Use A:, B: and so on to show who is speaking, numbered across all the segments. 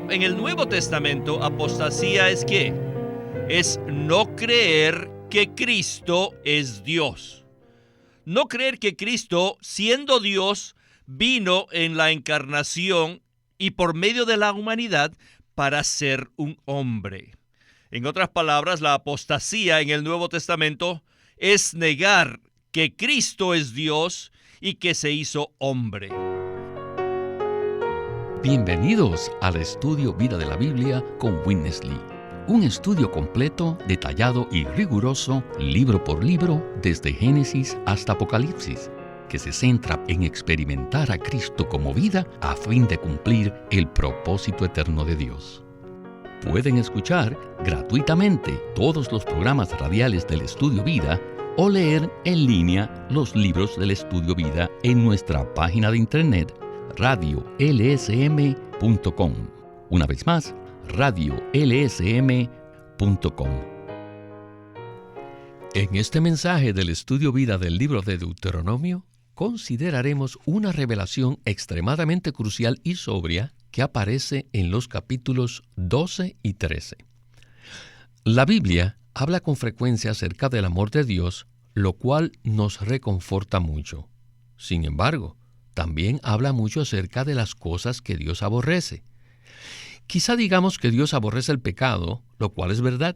A: En el Nuevo Testamento, apostasía es ¿qué? Es no creer que Cristo es Dios. No creer que Cristo, siendo Dios, vino en la encarnación y por medio de la humanidad para ser un hombre. En otras palabras, la apostasía en el Nuevo Testamento es negar que Cristo es Dios y que se hizo hombre.
B: Bienvenidos al estudio Vida de la Biblia con Witness Lee. Un estudio completo, detallado y riguroso, libro por libro, desde Génesis hasta Apocalipsis, que se centra en experimentar a Cristo como vida a fin de cumplir el propósito eterno de Dios. Pueden escuchar gratuitamente todos los programas radiales del Estudio Vida o leer en línea los libros del Estudio Vida en nuestra página de internet radiolsm.com. Una vez más, radiolsm.com. En este mensaje del Estudio Vida del libro de Deuteronomio, consideraremos una revelación extremadamente crucial y sobria que aparece en los capítulos 12 y 13. La Biblia habla con frecuencia acerca del amor de Dios, lo cual nos reconforta mucho. Sin embargo, también habla mucho acerca de las cosas que Dios aborrece. Quizá digamos que Dios aborrece el pecado, lo cual es verdad,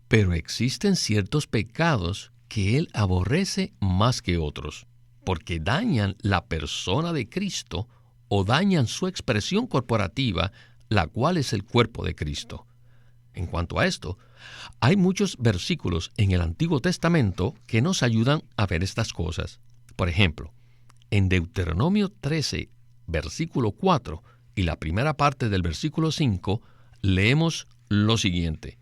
B: pero existen ciertos pecados que Él aborrece más que otros, porque dañan la persona de Cristo o dañan su expresión corporativa, la cual es el cuerpo de Cristo. En cuanto a esto, hay muchos versículos en el Antiguo Testamento que nos ayudan a ver estas cosas. Por ejemplo, en Deuteronomio 13, versículo 4 y la primera parte del versículo 5, leemos lo siguiente: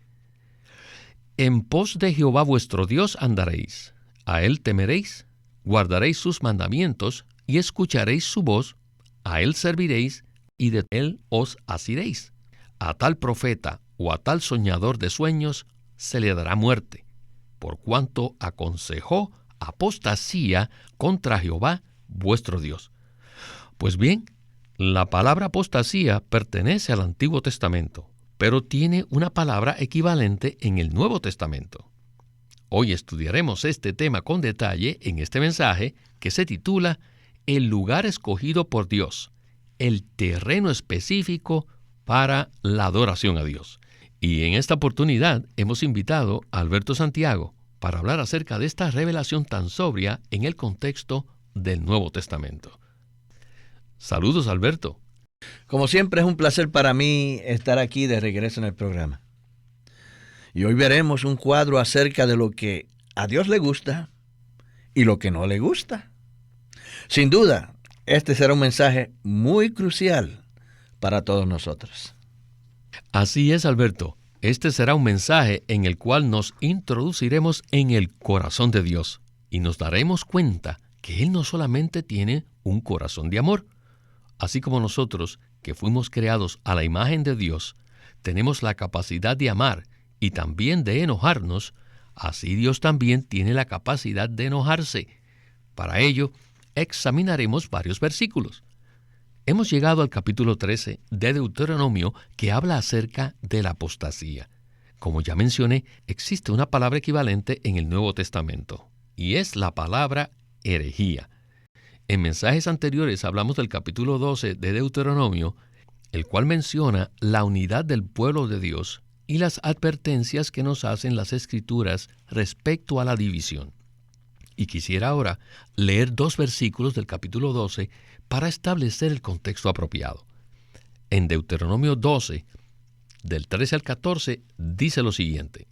B: En pos de Jehová vuestro Dios andaréis, a Él temeréis, guardaréis sus mandamientos y escucharéis su voz, a Él serviréis y de Él os asiréis. A tal profeta o a tal soñador de sueños se le dará muerte, por cuanto aconsejó apostasía contra Jehová vuestro Dios. Pues bien, la palabra apostasía pertenece al Antiguo Testamento, pero tiene una palabra equivalente en el Nuevo Testamento. Hoy estudiaremos este tema con detalle en este mensaje que se titula El lugar escogido por Dios, el terreno específico para la adoración a Dios. Y en esta oportunidad hemos invitado a Alberto Santiago para hablar acerca de esta revelación tan sobria en el contexto del Nuevo Testamento. Saludos, Alberto.
C: Como siempre, es un placer para mí estar aquí de regreso en el programa. Y hoy veremos un cuadro acerca de lo que a Dios le gusta y lo que no le gusta. Sin duda, este será un mensaje muy crucial para todos nosotros.
B: Así es, Alberto. Este será un mensaje en el cual nos introduciremos en el corazón de Dios y nos daremos cuenta que Él no solamente tiene un corazón de amor, así como nosotros, que fuimos creados a la imagen de Dios, tenemos la capacidad de amar y también de enojarnos, así Dios también tiene la capacidad de enojarse. Para ello, examinaremos varios versículos. Hemos llegado al capítulo 13 de Deuteronomio, que habla acerca de la apostasía. Como ya mencioné, existe una palabra equivalente en el Nuevo Testamento, y es la palabra herejía. En mensajes anteriores hablamos del capítulo 12 de Deuteronomio, el cual menciona la unidad del pueblo de Dios y las advertencias que nos hacen las Escrituras respecto a la división. Y quisiera ahora leer dos versículos del capítulo 12 para establecer el contexto apropiado. En Deuteronomio 12, del 13 al 14, dice lo siguiente: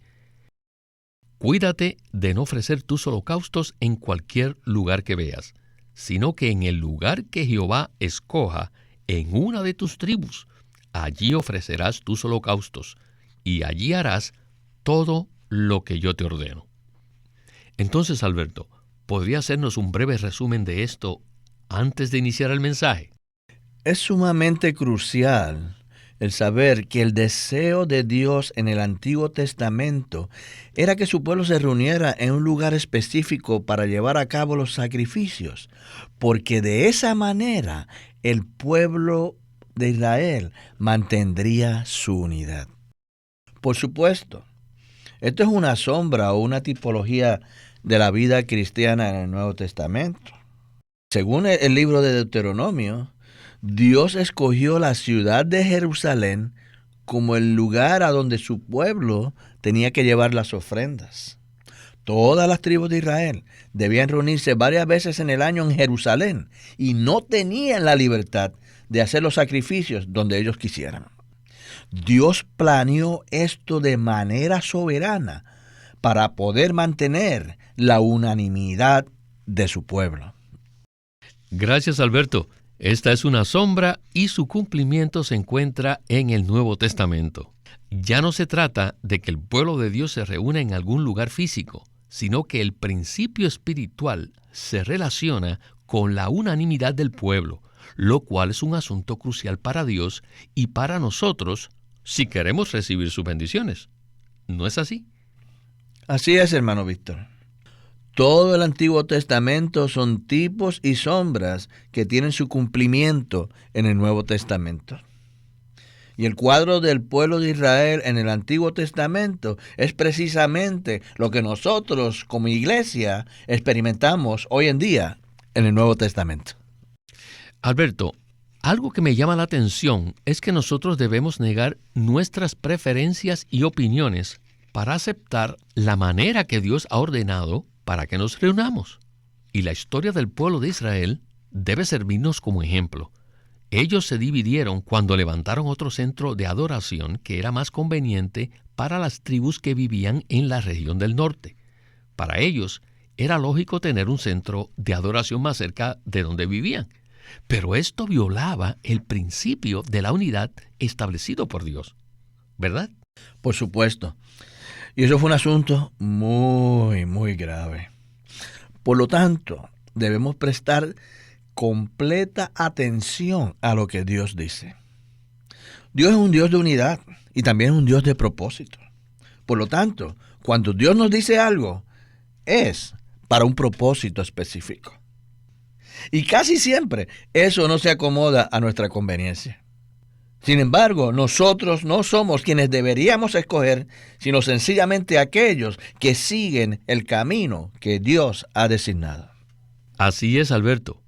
B: Cuídate de no ofrecer tus holocaustos en cualquier lugar que veas, sino que en el lugar que Jehová escoja, en una de tus tribus, allí ofrecerás tus holocaustos, y allí harás todo lo que yo te ordeno. Entonces, Alberto, ¿podría hacernos un breve resumen de esto antes de iniciar el mensaje?
C: Es sumamente crucial el saber que el deseo de Dios en el Antiguo Testamento era que su pueblo se reuniera en un lugar específico para llevar a cabo los sacrificios, porque de esa manera el pueblo de Israel mantendría su unidad. Por supuesto, esto es una sombra o una tipología de la vida cristiana en el Nuevo Testamento. Según el libro de Deuteronomio, Dios escogió la ciudad de Jerusalén como el lugar a donde su pueblo tenía que llevar las ofrendas. Todas las tribus de Israel debían reunirse varias veces en el año en Jerusalén y no tenían la libertad de hacer los sacrificios donde ellos quisieran. Dios planeó esto de manera soberana para poder mantener la unanimidad de su pueblo.
B: Gracias, Alberto. Esta es una sombra y su cumplimiento se encuentra en el Nuevo Testamento. Ya no se trata de que el pueblo de Dios se reúna en algún lugar físico, sino que el principio espiritual se relaciona con la unanimidad del pueblo, lo cual es un asunto crucial para Dios y para nosotros si queremos recibir sus bendiciones. ¿No es así?
C: Así es, hermano Víctor. Todo el Antiguo Testamento son tipos y sombras que tienen su cumplimiento en el Nuevo Testamento. Y el cuadro del pueblo de Israel en el Antiguo Testamento es precisamente lo que nosotros como iglesia experimentamos hoy en día en el Nuevo Testamento.
B: Alberto, algo que me llama la atención es que nosotros debemos negar nuestras preferencias y opiniones para aceptar la manera que Dios ha ordenado para que nos reunamos. Y la historia del pueblo de Israel debe servirnos como ejemplo. Ellos se dividieron cuando levantaron otro centro de adoración que era más conveniente para las tribus que vivían en la región del norte. Para ellos era lógico tener un centro de adoración más cerca de donde vivían. Pero esto violaba el principio de la unidad establecido por Dios, ¿verdad?
C: Por supuesto. Y eso fue un asunto muy, muy grave. Por lo tanto, debemos prestar completa atención a lo que Dios dice. Dios es un Dios de unidad y también es un Dios de propósito. Por lo tanto, cuando Dios nos dice algo, es para un propósito específico. Y casi siempre eso no se acomoda a nuestra conveniencia. Sin embargo, nosotros no somos quienes deberíamos escoger, sino sencillamente aquellos que siguen el camino que Dios ha designado.
B: Así es, Alberto.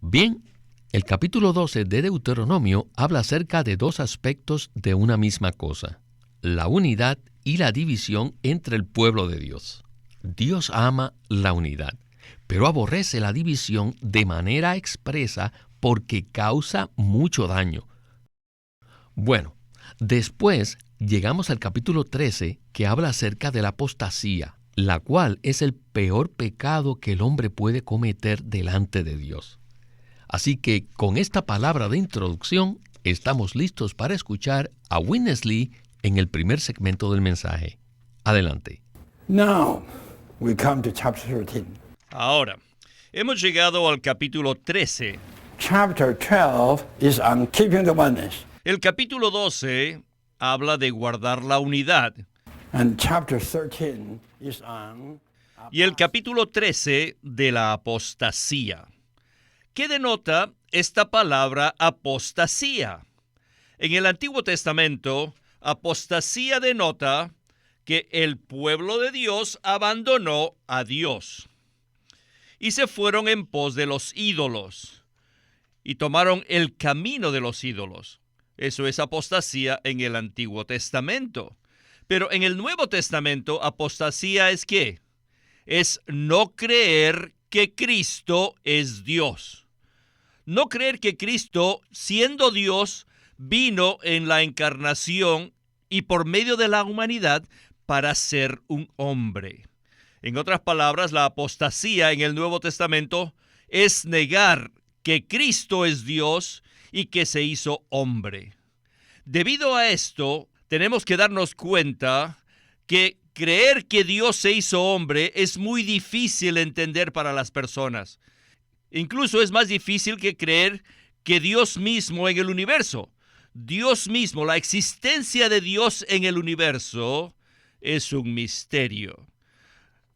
B: Bien, el capítulo 12 de Deuteronomio habla acerca de dos aspectos de una misma cosa: la unidad y la división entre el pueblo de Dios. Dios ama la unidad, pero aborrece la división de manera expresa porque causa mucho daño. Bueno, después llegamos al capítulo 13, que habla acerca de la apostasía, la cual es el peor pecado que el hombre puede cometer delante de Dios. Así que con esta palabra de introducción, estamos listos para escuchar a Witness Lee en el primer segmento del mensaje. Adelante.
D: Now we come to chapter 13.
A: Ahora, hemos llegado al capítulo 13.
D: Chapter 12 is on keeping the oneness.
A: El capítulo 12 habla de guardar la unidad.
D: And chapter 13 is on
A: Y el capítulo 13 de la apostasía. ¿Qué denota esta palabra apostasía? En el Antiguo Testamento, apostasía denota que el pueblo de Dios abandonó a Dios y se fueron en pos de los ídolos y tomaron el camino de los ídolos. Eso es apostasía en el Antiguo Testamento. Pero en el Nuevo Testamento, apostasía es ¿qué? Es no creer que Cristo es Dios. No creer que Cristo, siendo Dios, vino en la encarnación y por medio de la humanidad para ser un hombre. En otras palabras, la apostasía en el Nuevo Testamento es negar que Cristo es Dios y que se hizo hombre. Debido a esto, tenemos que darnos cuenta que creer que Dios se hizo hombre es muy difícil entender para las personas. Incluso es más difícil que creer que Dios mismo en el universo, Dios mismo, la existencia de Dios en el universo, es un misterio.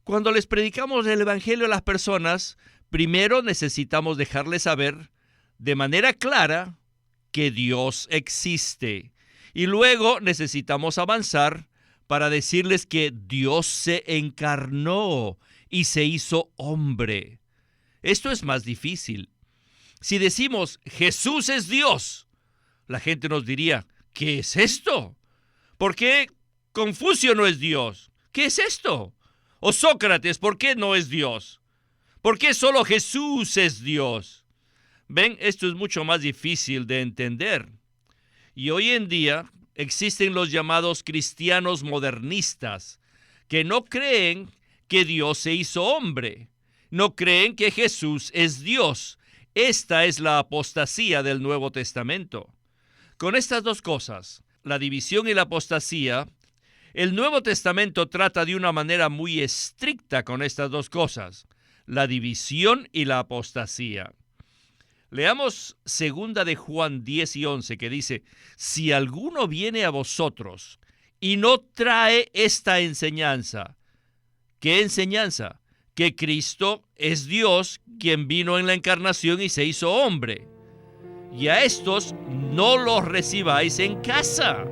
A: Cuando les predicamos el Evangelio a las personas, primero necesitamos dejarles saber de manera clara que Dios existe. Y luego necesitamos avanzar para decirles que Dios se encarnó y se hizo hombre. Esto es más difícil. Si decimos Jesús es Dios, la gente nos diría, ¿qué es esto? ¿Por qué Confucio no es Dios? ¿Qué es esto? O Sócrates, ¿por qué no es Dios? ¿Por qué solo Jesús es Dios? Ven, esto es mucho más difícil de entender. Y hoy en día existen los llamados cristianos modernistas, que no creen que Dios se hizo hombre. No creen que Jesús es Dios. Esta es la apostasía del Nuevo Testamento. Con estas dos cosas, la división y la apostasía, el Nuevo Testamento trata de una manera muy estricta con estas dos cosas, la división y la apostasía. Leamos 2 de Juan 10 y 11, que dice, si alguno viene a vosotros y no trae esta enseñanza. ¿Qué enseñanza? Que Cristo es Dios, quien vino en la encarnación y se hizo hombre. Y a estos no los recibáis en casa.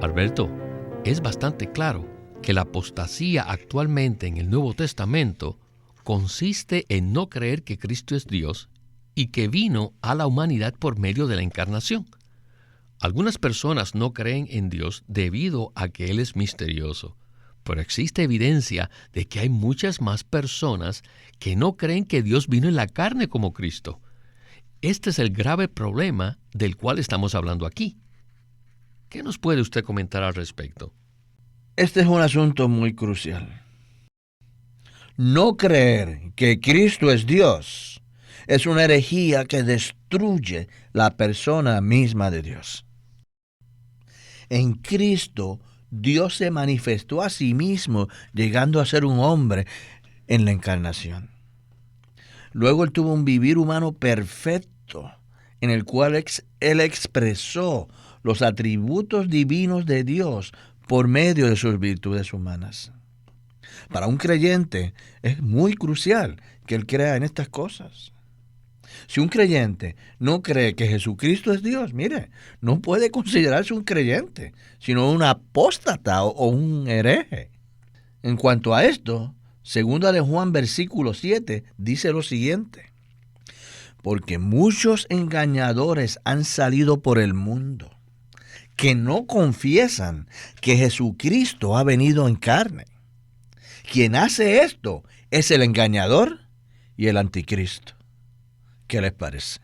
B: Alberto, es bastante claro que la apostasía actualmente en el Nuevo Testamento consiste en no creer que Cristo es Dios y que vino a la humanidad por medio de la encarnación. Algunas personas no creen en Dios debido a que Él es misterioso, pero existe evidencia de que hay muchas más personas que no creen que Dios vino en la carne como Cristo. Este es el grave problema del cual estamos hablando aquí. ¿Qué nos puede usted comentar al respecto?
C: Este es un asunto muy crucial. No creer que Cristo es Dios es una herejía que destruye la persona misma de Dios. En Cristo, Dios se manifestó a sí mismo, llegando a ser un hombre en la encarnación. Luego Él tuvo un vivir humano perfecto, en el cual Él expresó los atributos divinos de Dios por medio de sus virtudes humanas. Para un creyente es muy crucial que él crea en estas cosas. Si un creyente no cree que Jesucristo es Dios, mire, no puede considerarse un creyente, sino un apóstata o un hereje. En cuanto a esto, 2 de Juan versículo 7 dice lo siguiente: porque muchos engañadores han salido por el mundo, que no confiesan que Jesucristo ha venido en carne. Quien hace esto es el engañador y el anticristo. ¿Qué les parece?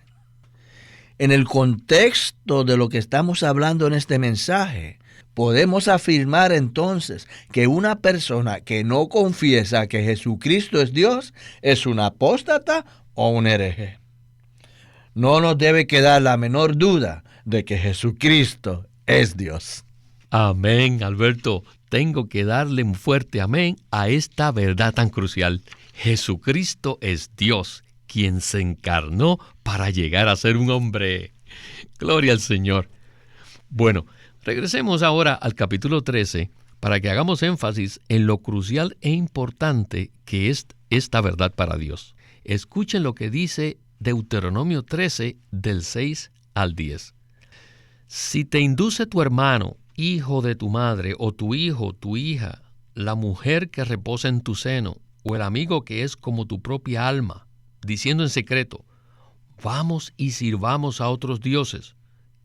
C: En el contexto de lo que estamos hablando en este mensaje, podemos afirmar entonces que una persona que no confiesa que Jesucristo es Dios es un apóstata o un hereje. No nos debe quedar la menor duda de que Jesucristo es Dios.
B: Amén, Alberto. Tengo que darle un fuerte amén a esta verdad tan crucial. Jesucristo es Dios, quien se encarnó para llegar a ser un hombre. Gloria al Señor. Bueno, regresemos ahora al capítulo 13 para que hagamos énfasis en lo crucial e importante que es esta verdad para Dios. Escuchen lo que dice Deuteronomio 13, del 6 al 10. Si te induce tu hermano, hijo de tu madre, o tu hijo, tu hija, la mujer que reposa en tu seno, o el amigo que es como tu propia alma, diciendo en secreto, vamos y sirvamos a otros dioses,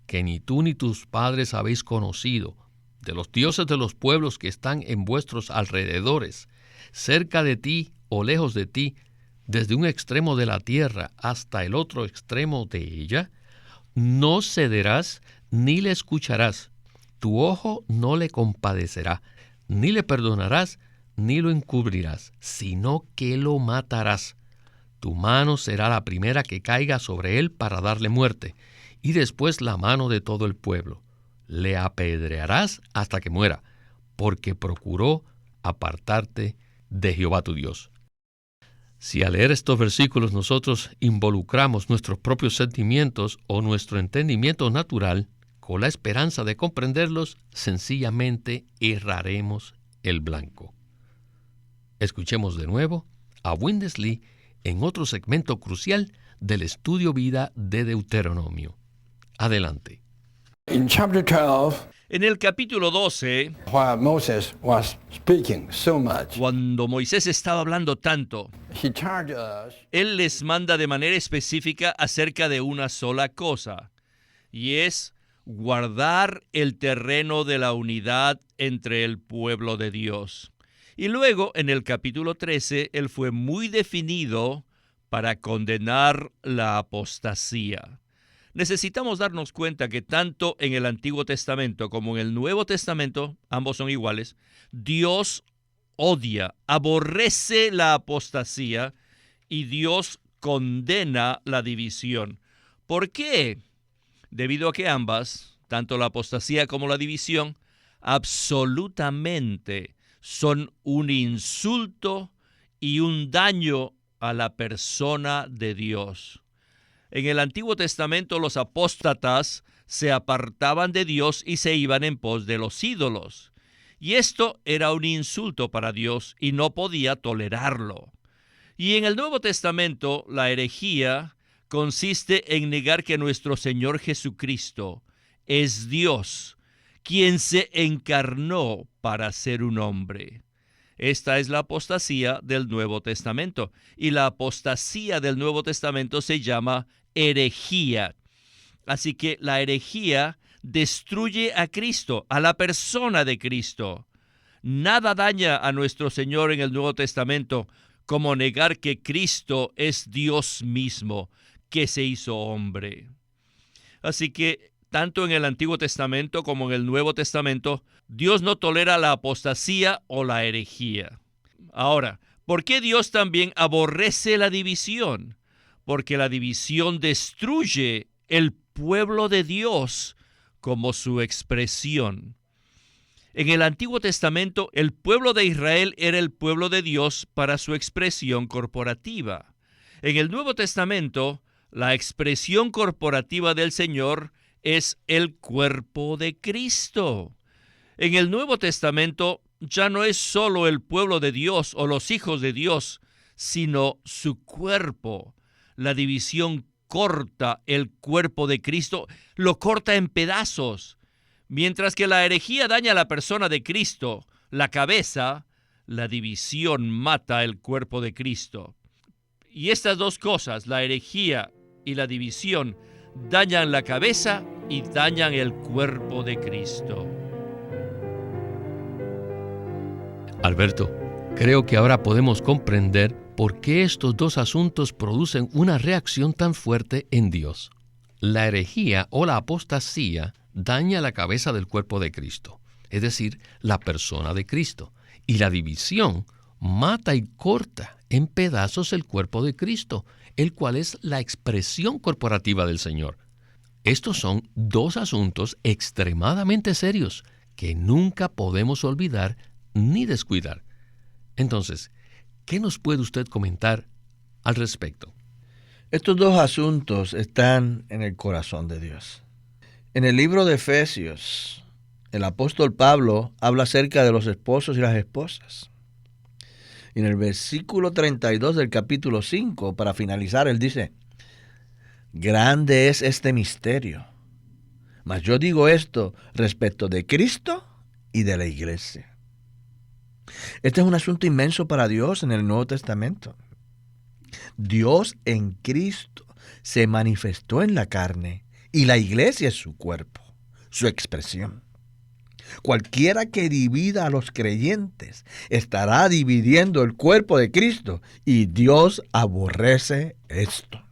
B: que ni tú ni tus padres habéis conocido, de los dioses de los pueblos que están en vuestros alrededores, cerca de ti o lejos de ti, desde un extremo de la tierra hasta el otro extremo de ella, no cederás ni le escucharás. Tu ojo no le compadecerá, ni le perdonarás, ni lo encubrirás, sino que lo matarás. Tu mano será la primera que caiga sobre él para darle muerte, y después la mano de todo el pueblo. Le apedrearás hasta que muera, porque procuró apartarte de Jehová tu Dios. Si al leer estos versículos nosotros involucramos nuestros propios sentimientos o nuestro entendimiento natural, con la esperanza de comprenderlos, sencillamente erraremos el blanco. Escuchemos de nuevo a Windesley en otro segmento crucial del estudio vida de Deuteronomio. Adelante.
D: In chapter 12,
A: En el capítulo 12,
D: while Moses was speaking so much,
A: cuando Moisés estaba hablando tanto,
D: he charged us
A: él les manda de manera específica acerca de una sola cosa, y es guardar el terreno de la unidad entre el pueblo de Dios. Y luego, en el capítulo 13, él fue muy definido para condenar la apostasía. Necesitamos darnos cuenta que tanto en el Antiguo Testamento como en el Nuevo Testamento, ambos son iguales, Dios odia, aborrece la apostasía y Dios condena la división. ¿Por qué? Debido a que ambas, tanto la apostasía como la división, absolutamente son un insulto y un daño a la persona de Dios. En el Antiguo Testamento los apóstatas se apartaban de Dios y se iban en pos de los ídolos. Y esto era un insulto para Dios y no podía tolerarlo. Y en el Nuevo Testamento la herejía consiste en negar que nuestro Señor Jesucristo es Dios, quien se encarnó para ser un hombre. Esta es la apostasía del Nuevo Testamento, y la apostasía del Nuevo Testamento se llama herejía. Así que la herejía destruye a Cristo, a la persona de Cristo. Nada daña a nuestro Señor en el Nuevo Testamento como negar que Cristo es Dios mismo, que se hizo hombre. Así que tanto en el Antiguo Testamento como en el Nuevo Testamento, Dios no tolera la apostasía o la herejía. Ahora, ¿por qué Dios también aborrece la división? Porque la división destruye el pueblo de Dios como su expresión. En el Antiguo Testamento, el pueblo de Israel era el pueblo de Dios para su expresión corporativa. En el Nuevo Testamento, la expresión corporativa del Señor es el cuerpo de Cristo. En el Nuevo Testamento ya no es solo el pueblo de Dios o los hijos de Dios, sino su cuerpo. La división corta el cuerpo de Cristo, lo corta en pedazos. Mientras que la herejía daña a la persona de Cristo, la cabeza, la división mata el cuerpo de Cristo. Y estas dos cosas, la herejía y la división, dañan la cabeza y dañan el cuerpo de Cristo.
B: Alberto, creo que ahora podemos comprender por qué estos dos asuntos producen una reacción tan fuerte en Dios. La herejía o la apostasía daña la cabeza del cuerpo de Cristo, es decir, la persona de Cristo, y la división mata y corta en pedazos el cuerpo de Cristo, el cual es la expresión corporativa del Señor. Estos son dos asuntos extremadamente serios que nunca podemos olvidar ni descuidar. Entonces, ¿qué nos puede usted comentar al respecto?
C: Estos dos asuntos están en el corazón de Dios. En el libro de Efesios, el apóstol Pablo habla acerca de los esposos y las esposas. En el versículo 32 del capítulo 5, para finalizar, él dice: grande es este misterio, mas yo digo esto respecto de Cristo y de la iglesia. Este es un asunto inmenso para Dios en el Nuevo Testamento. Dios en Cristo se manifestó en la carne y la iglesia es su cuerpo, su expresión. Cualquiera que divida a los creyentes estará dividiendo el cuerpo de Cristo, y Dios aborrece esto.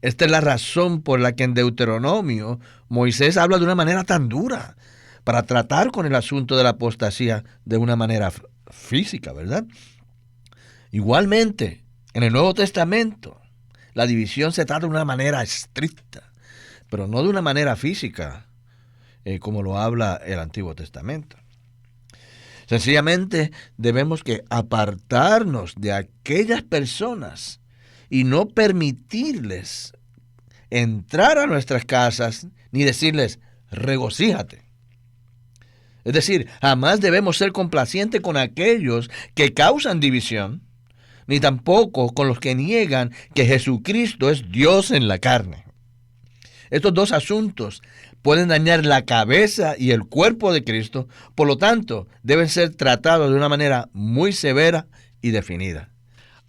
C: Esta es la razón por la que en Deuteronomio Moisés habla de una manera tan dura para tratar con el asunto de la apostasía de una manera física, ¿verdad? Igualmente, en el Nuevo Testamento, la división se trata de una manera estricta, pero no de una manera física, como lo habla el Antiguo Testamento. Sencillamente debemos que apartarnos de aquellas personas y no permitirles entrar a nuestras casas ni decirles regocíjate. Es decir, jamás debemos ser complacientes con aquellos que causan división, ni tampoco con los que niegan que Jesucristo es Dios en la carne. Estos dos asuntos pueden dañar la cabeza y el cuerpo de Cristo, por lo tanto, deben ser tratados de una manera muy severa y definida.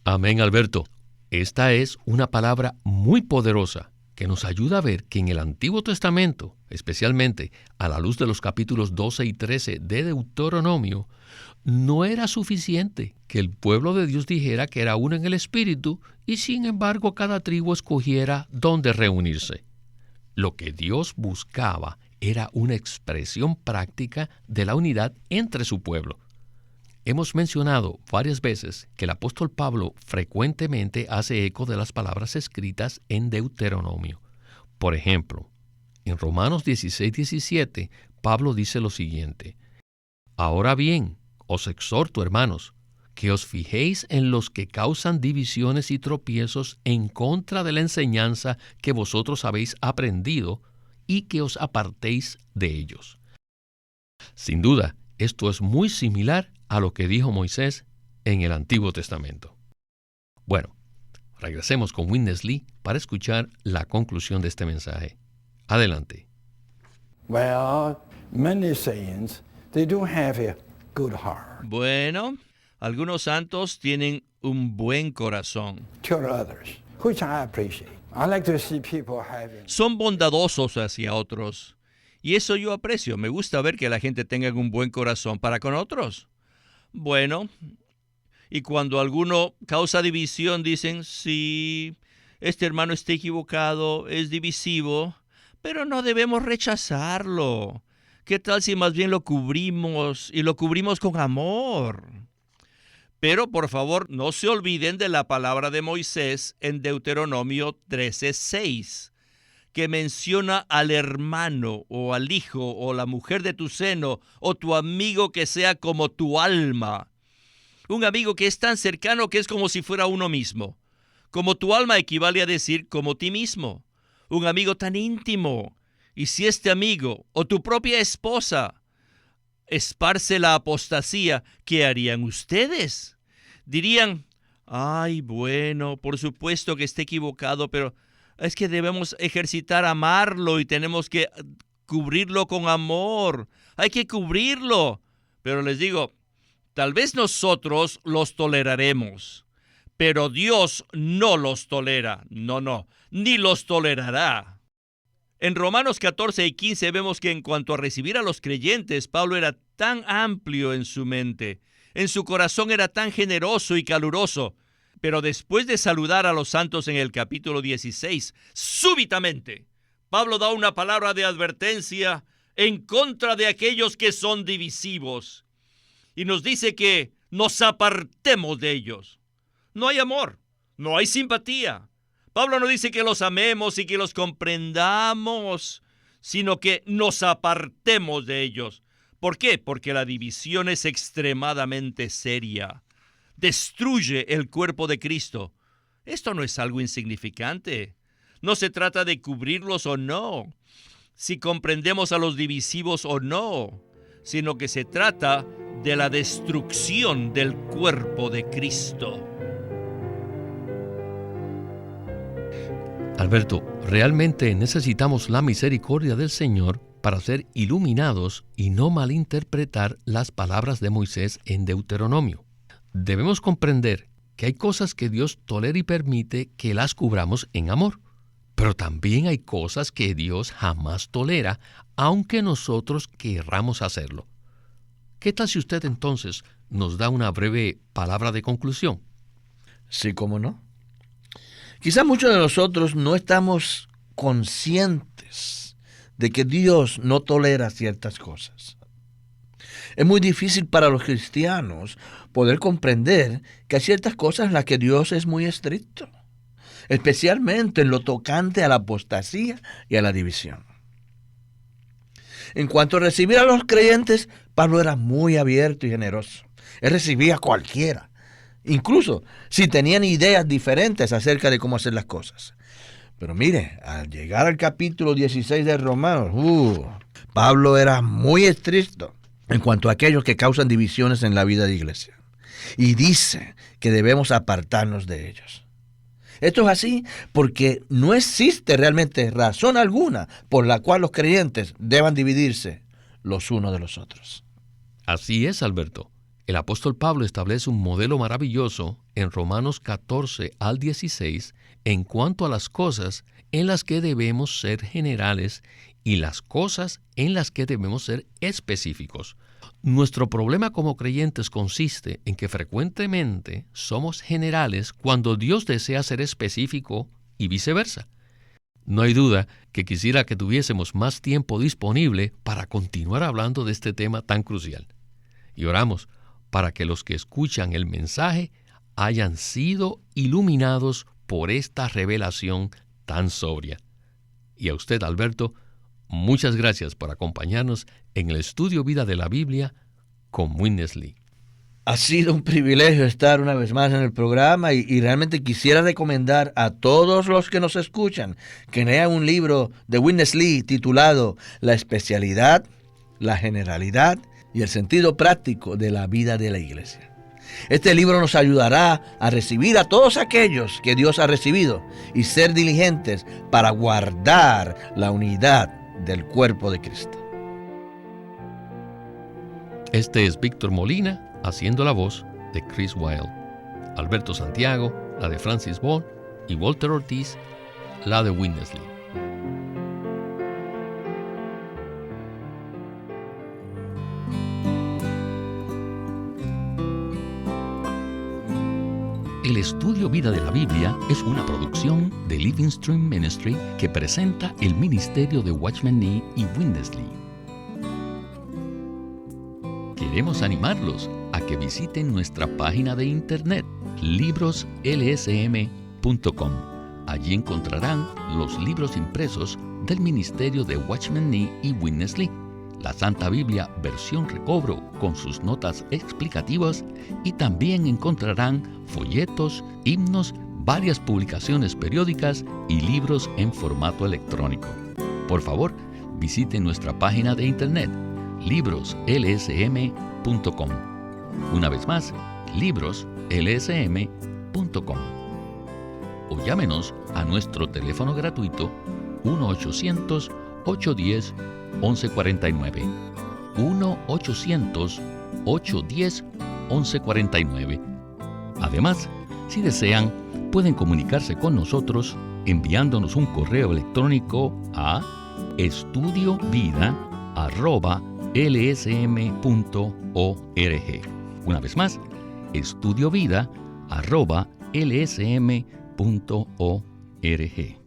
B: Amén, Alberto. Esta es una palabra muy poderosa que nos ayuda a ver que en el Antiguo Testamento, especialmente a la luz de los capítulos 12 y 13 de Deuteronomio, no era suficiente que el pueblo de Dios dijera que era uno en el Espíritu y sin embargo cada tribu escogiera dónde reunirse. Lo que Dios buscaba era una expresión práctica de la unidad entre su pueblo. Hemos mencionado varias veces que el apóstol Pablo frecuentemente hace eco de las palabras escritas en Deuteronomio. Por ejemplo, en Romanos 16:17, Pablo dice lo siguiente: Ahora bien, os exhorto, hermanos, que os fijéis en los que causan divisiones y tropiezos en contra de la enseñanza que vosotros habéis aprendido y que os apartéis de ellos. Sin duda, esto es muy similar a lo que dijo Moisés en el Antiguo Testamento. Bueno, regresemos con Witness Lee para escuchar la conclusión de este mensaje. Adelante.
D: Well, many saints, they do have a good heart.
A: Bueno, algunos santos tienen un buen corazón.
D: Toward others, which I appreciate. I like to see people having.
A: Son bondadosos hacia otros. Y eso yo aprecio. Me gusta ver que la gente tenga un buen corazón para con otros. Bueno, y cuando alguno causa división, dicen, sí, este hermano está equivocado, es divisivo, pero no debemos rechazarlo. ¿Qué tal si más bien lo cubrimos y lo cubrimos con amor? Pero, por favor, no se olviden de la palabra de Moisés en Deuteronomio 13:6, que menciona al hermano o al hijo o la mujer de tu seno o tu amigo que sea como tu alma. Un amigo que es tan cercano que es como si fuera uno mismo. Como tu alma equivale a decir como ti mismo. Un amigo tan íntimo. Y si este amigo o tu propia esposa esparce la apostasía, ¿qué harían ustedes? Dirían, ay, bueno, por supuesto que esté equivocado, pero es que debemos ejercitar amarlo y tenemos que cubrirlo con amor. Hay que cubrirlo. Pero les digo, tal vez nosotros los toleraremos, pero Dios no los tolera. No, ni los tolerará. En Romanos 14 y 15 vemos que en cuanto a recibir a los creyentes, Pablo era tan amplio en su mente. En su corazón era tan generoso y caluroso. Pero después de saludar a los santos en el capítulo 16, súbitamente, Pablo da una palabra de advertencia en contra de aquellos que son divisivos. Y nos dice que nos apartemos de ellos. No hay amor, no hay simpatía. Pablo no dice que los amemos y que los comprendamos, sino que nos apartemos de ellos. ¿Por qué? Porque la división es extremadamente seria. Destruye el cuerpo de Cristo. Esto no es algo insignificante. No se trata de cubrirlos o no, si comprendemos a los divisivos o no, sino que se trata de la destrucción del cuerpo de Cristo.
B: Alberto, realmente necesitamos la misericordia del Señor para ser iluminados y no malinterpretar las palabras de Moisés en Deuteronomio. Debemos comprender que hay cosas que Dios tolera y permite que las cubramos en amor, pero también hay cosas que Dios jamás tolera, aunque nosotros querramos hacerlo. ¿Qué tal si usted entonces nos da una breve palabra de conclusión?
C: Sí, cómo no. Quizá muchos de nosotros no estamos conscientes de que Dios no tolera ciertas cosas. Es muy difícil para los cristianos poder comprender que hay ciertas cosas en las que Dios es muy estricto, especialmente en lo tocante a la apostasía y a la división. En cuanto a recibir a los creyentes, Pablo era muy abierto y generoso. Él recibía a cualquiera, incluso si tenían ideas diferentes acerca de cómo hacer las cosas. Pero mire, al llegar al capítulo 16 de Romanos, Pablo era muy estricto en cuanto a aquellos que causan divisiones en la vida de iglesia. y dice que debemos apartarnos de ellos. Esto es así porque no existe realmente razón alguna por la cual los creyentes deban dividirse los unos de los otros.
B: Así es, Alberto. El apóstol Pablo establece un modelo maravilloso en Romanos 14 al 16 en cuanto a las cosas en las que debemos ser generales y las cosas en las que debemos ser específicos. Nuestro problema como creyentes consiste en que frecuentemente somos generales cuando Dios desea ser específico y viceversa. No hay duda que quisiera que tuviésemos más tiempo disponible para continuar hablando de este tema tan crucial. Y oramos para que los que escuchan el mensaje hayan sido iluminados por esta revelación tan sobria. Y a usted, Alberto, muchas gracias por acompañarnos en el estudio Vida de la Biblia con Witness Lee.
C: Ha sido un privilegio estar una vez más en el programa y realmente quisiera recomendar a todos los que nos escuchan que lean un libro de Witness Lee titulado La especialidad, la generalidad y el sentido práctico de la vida de la iglesia. Este libro nos ayudará a recibir a todos aquellos que Dios ha recibido y ser diligentes para guardar la unidad del cuerpo de Cristo.
B: Este es Víctor Molina haciendo la voz de Chris Wilde, Alberto Santiago, la de Francis Ball, y Walter Ortiz, la de Witness Lee. El estudio Vida de la Biblia es una producción de Living Stream Ministry que presenta el ministerio de Watchman Nee y Witness Lee. Queremos animarlos a que visiten nuestra página de internet, libroslsm.com. Allí encontrarán los libros impresos del ministerio de Watchman Nee y Witness Lee, la Santa Biblia versión recobro con sus notas explicativas, y también encontrarán folletos, himnos, varias publicaciones periódicas y libros en formato electrónico. Por favor, visiten nuestra página de internet, libroslsm.com. Una vez más, libroslsm.com. O llámenos a nuestro teléfono gratuito 1-800-810-1149. 1-800-810-1149. Además, si desean, pueden comunicarse con nosotros enviándonos un correo electrónico a estudiovida@lsm.org. Una vez más, estudiovida@lsm.org.